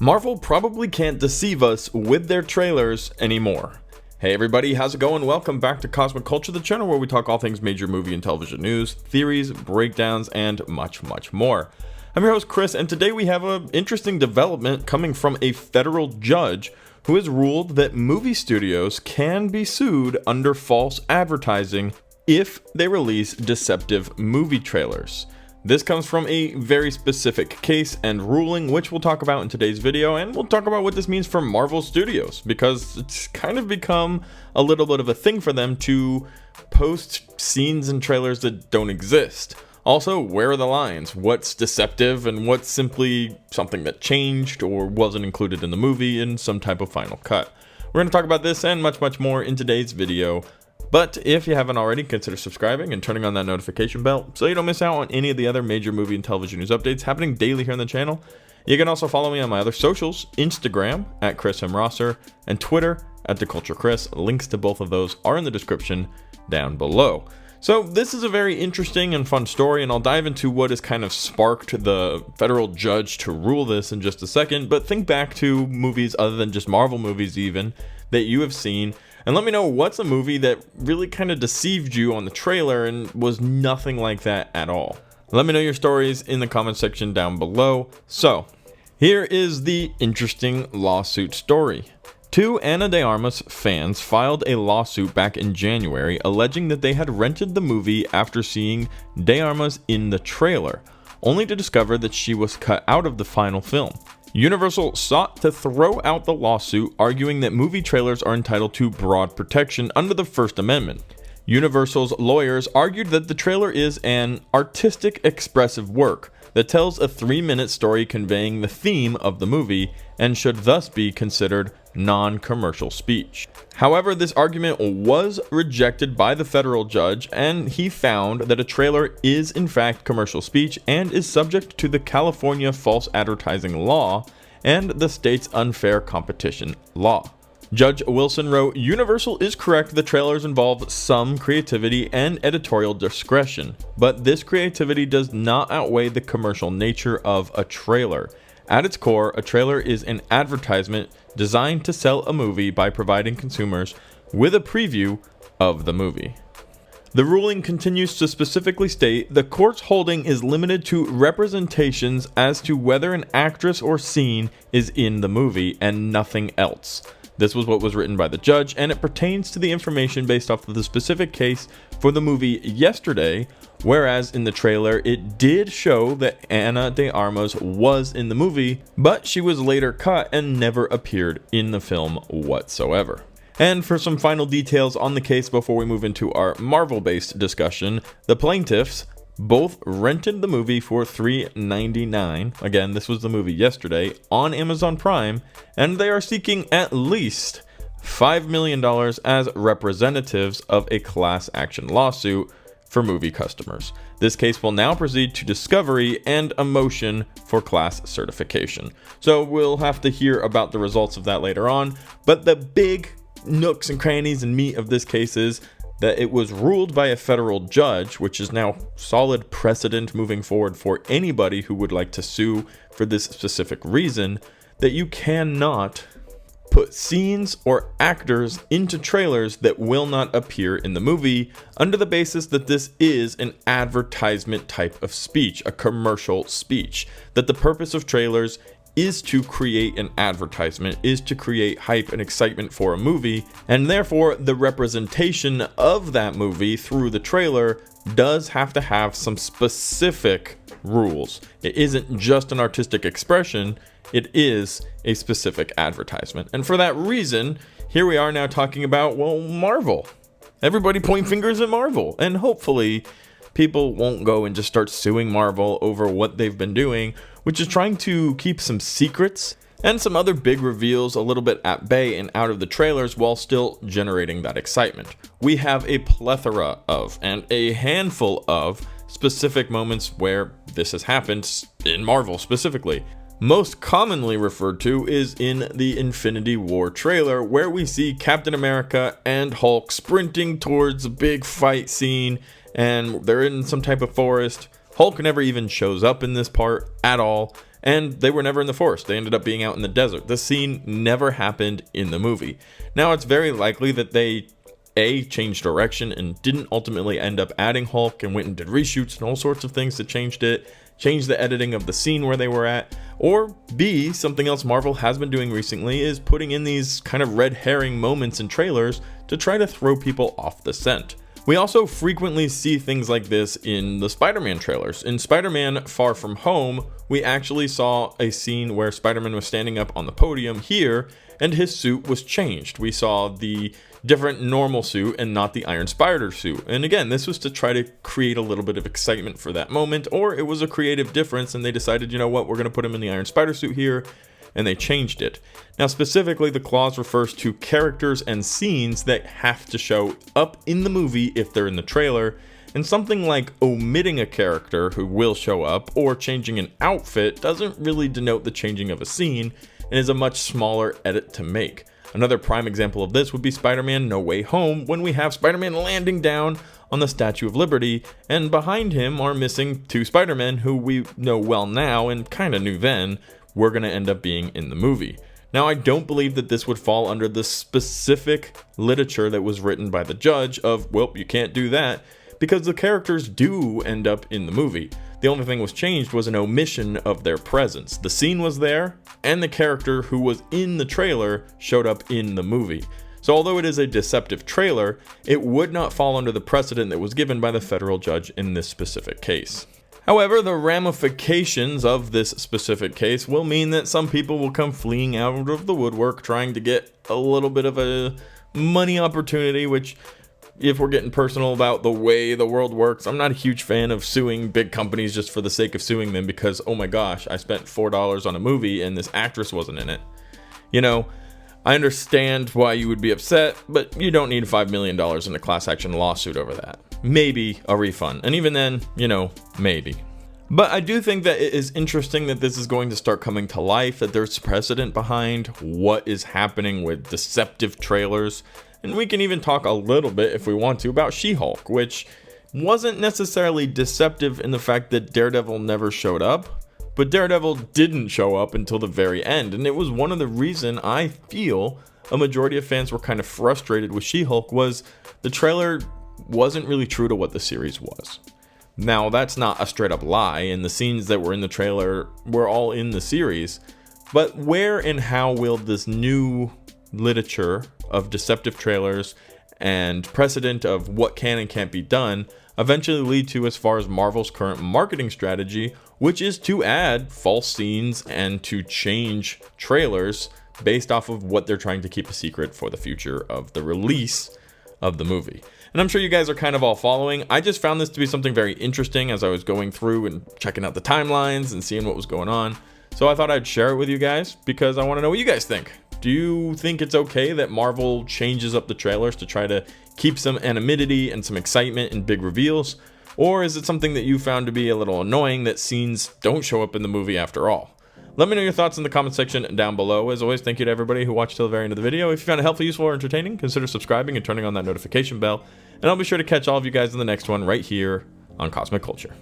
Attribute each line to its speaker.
Speaker 1: Marvel probably can't deceive us with their trailers anymore. Hey everybody, how's it going? Welcome back to Cosmic Culture, the channel where we talk all things major movie and television news, theories, breakdowns, and much more. I'm your host Chris, and today we have an interesting development coming from a federal judge who has ruled that movie studios can be sued under false advertising if they release deceptive movie trailers. This comes from a very specific case and ruling, which we'll talk about in today's video, and we'll talk about what this means for Marvel Studios, because it's kind of become a little bit of a thing for them to post scenes and trailers that don't exist. Also, where are the lines? What's deceptive and what's simply something that changed or wasn't included in the movie in some type of final cut? We're going to talk about this and much more in today's video. But if you haven't already, consider subscribing and turning on that notification bell so you don't miss out on any of the other major movie and television news updates happening daily here on the channel. You can also follow me on my other socials, Instagram at Chris M. Rosser and Twitter at TheCultureChris. Links to both of those are in the description down below. So this is a very interesting and fun story, and I'll dive into what has kind of sparked the federal judge to rule this in just a second. But think back to movies other than just Marvel movies even that you have seen, and let me know what's a movie that really kind of deceived you on the trailer and was nothing like that at all. Let me know your stories in the comment section down below. So here is the interesting lawsuit story. Two Ana de Armas fans filed a lawsuit back in January alleging that they had rented the movie after seeing de Armas in the trailer, only to discover that she was cut out of the final film. Universal sought to throw out the lawsuit, arguing that movie trailers are entitled to broad protection under the First Amendment. Universal's lawyers argued that the trailer is an artistic, expressive work that tells a 3-minute story conveying the theme of the movie and should thus be considered non-commercial speech. However, this argument was rejected by the federal judge, and he found that a trailer is in fact commercial speech and is subject to the California false advertising law and the state's unfair competition law. Judge Wilson wrote, "Universal is correct that trailers involve some creativity and editorial discretion, but this creativity does not outweigh the commercial nature of a trailer. At its core, a trailer is an advertisement designed to sell a movie by providing consumers with a preview of the movie." The ruling continues to specifically state the court's holding is limited to representations as to whether an actress or scene is in the movie and nothing else. This was what was written by the judge, and it pertains to the information based off of the specific case for the movie Yesterday, whereas in the trailer it did show that Ana de Armas was in the movie, but she was later cut and never appeared in the film whatsoever. And for some final details on the case before we move into our Marvel-based discussion, the plaintiffs both rented the movie for $3.99. Again, this was the movie Yesterday on Amazon Prime, and they are seeking at least $5 million as representatives of a class action lawsuit for movie customers. This case will now proceed to discovery and a motion for class certification. So we'll have to hear about the results of that later on, but the big nooks and crannies and meat of this case is that it was ruled by a federal judge, which is now solid precedent moving forward for anybody who would like to sue for this specific reason, that you cannot put scenes or actors into trailers that will not appear in the movie under the basis that this is an advertisement type of speech, a commercial speech, that the purpose of trailers is to create an advertisement, is to create hype and excitement for a movie, and therefore the representation of that movie through the trailer does have to have some specific rules. It isn't just an artistic expression, it is a specific advertisement. And for that reason, here we are now talking about, well, Marvel. Everybody point fingers at Marvel, and hopefully people won't go and just start suing Marvel over what they've been doing, which is trying to keep some secrets and some other big reveals a little bit at bay and out of the trailers while still generating that excitement. We have a plethora of, and a handful of, specific moments where this has happened in Marvel specifically. Most commonly referred to is in the Infinity War trailer, where we see Captain America and Hulk sprinting towards a big fight scene, and they're in some type of forest. Hulk never even shows up in this part at all, And they were never in the forest. They ended up being out in the desert. The scene never happened in the movie. Now, it's very likely that they changed direction and didn't ultimately end up adding Hulk and went and did reshoots and all sorts of things that changed the editing of the scene where they were at. Or B, something else Marvel has been doing recently is putting in these kind of red herring moments in trailers to try to throw people off the scent. We also frequently see things like this in the Spider-Man trailers. In Spider-Man Far From Home, we actually saw a scene where Spider-Man was standing up on the podium here, and his suit was changed. We saw the different normal suit and not the Iron Spider suit. And again, this was to try to create a little bit of excitement for that moment, or it was a creative difference and they decided, you know what, we're going to put him in the Iron Spider suit here, and they changed it. Now, specifically, the clause refers to characters and scenes that have to show up in the movie if they're in the trailer, and something like omitting a character who will show up or changing an outfit doesn't really denote the changing of a scene and is a much smaller edit to make. Another prime example of this would be Spider-Man No Way Home, when we have Spider-Man landing down on the Statue of Liberty, and behind him are missing two Spider-Men who we know well now and kind of knew then were going to end up being in the movie. Now, I don't believe that this would fall under the specific literature that was written by the judge of, well, you can't do that, because the characters do end up in the movie. The only thing was changed was an omission of their presence. The scene was there, and the character who was in the trailer showed up in the movie. So although it is a deceptive trailer, it would not fall under the precedent that was given by the federal judge in this specific case. However, the ramifications of this specific case will mean that some people will come fleeing out of the woodwork trying to get a little bit of a money opportunity, which, if we're getting personal about the way the world works, I'm not a huge fan of suing big companies just for the sake of suing them because, oh my gosh, I spent $4 on a movie and this actress wasn't in it. You know, I understand why you would be upset, but you don't need $5 million in a class action lawsuit over that. Maybe a refund. And even then, you know, maybe. But I do think that it is interesting that this is going to start coming to life, that there's precedent behind what is happening with deceptive trailers. And we can even talk a little bit, if we want to, about She-Hulk, which wasn't necessarily deceptive in the fact that Daredevil never showed up, but Daredevil didn't show up until the very end. And it was one of the reasons I feel a majority of fans were kind of frustrated with She-Hulk was the trailer wasn't really true to what the series was. Now, that's not a straight up lie, and the scenes that were in the trailer were all in the series, but where and how will this new literature of deceptive trailers and precedent of what can and can't be done eventually lead to as far as Marvel's current marketing strategy, which is to add false scenes and to change trailers based off of what they're trying to keep a secret for the future of the release of the movie. And I'm sure you guys are kind of all following. I just found this to be something very interesting as I was going through and checking out the timelines and seeing what was going on. So I thought I'd share it with you guys because I want to know what you guys think. Do you think it's okay that Marvel changes up the trailers to try to keep some anonymity and some excitement in big reveals? Or is it something that you found to be a little annoying that scenes don't show up in the movie after all? Let me know your thoughts in the comment section down below. As always, thank you to everybody who watched till the very end of the video. If you found it helpful, useful, or entertaining, consider subscribing and turning on that notification bell. And I'll be sure to catch all of you guys in the next one right here on Cosmic Culture.